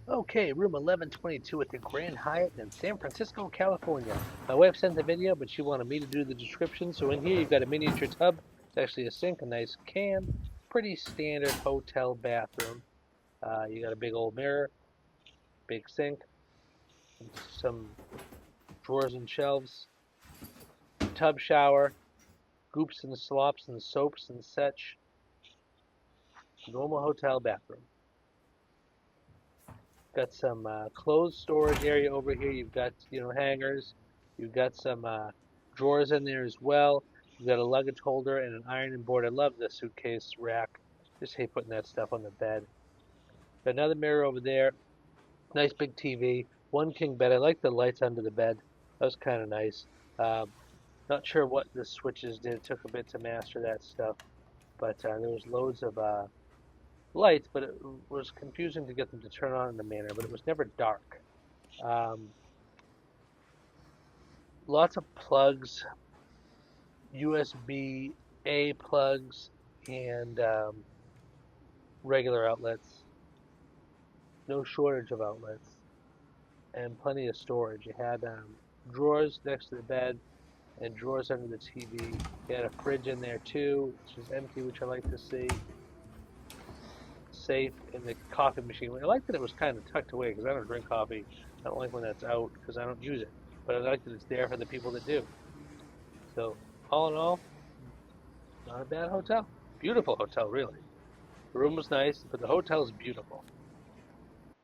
Okay, room 1122 at the Grand Hyatt in San Francisco, California. My wife sent the video, but she wanted me to do the description. So in here, you've got a miniature tub. It's actually a sink, a nice can. Pretty standard hotel bathroom. You got a big old mirror, big sink, some drawers and shelves, tub shower, goops and slops and soaps and such. Normal hotel bathroom. Got some clothes storage area over here. You've got, hangers. You've got some drawers in there as well. You've got a luggage holder and an ironing board. I love the suitcase rack. Just hate putting that stuff on the bed. Got another mirror over there. Nice big TV. One king bed. I like the lights under the bed. That was kind of nice. Um, Not sure what the switches did. It took a bit to master that stuff. But there was loads of lights, but it was confusing to get them to turn on in a manner. But it was never dark. Um, Lots of plugs, USB A plugs, and regular outlets. No shortage of outlets, and plenty of storage. You had drawers next to the bed and drawers under the TV. You had a fridge in there too, which is empty, which I like to see. Safe in the coffee machine. I like that it was kind of tucked away because I don't drink coffee. I don't like when that's out because I don't use it. But I like that it's there for the people that do. So all in all, not a bad hotel. Beautiful hotel, really. The room was nice, but the hotel is beautiful.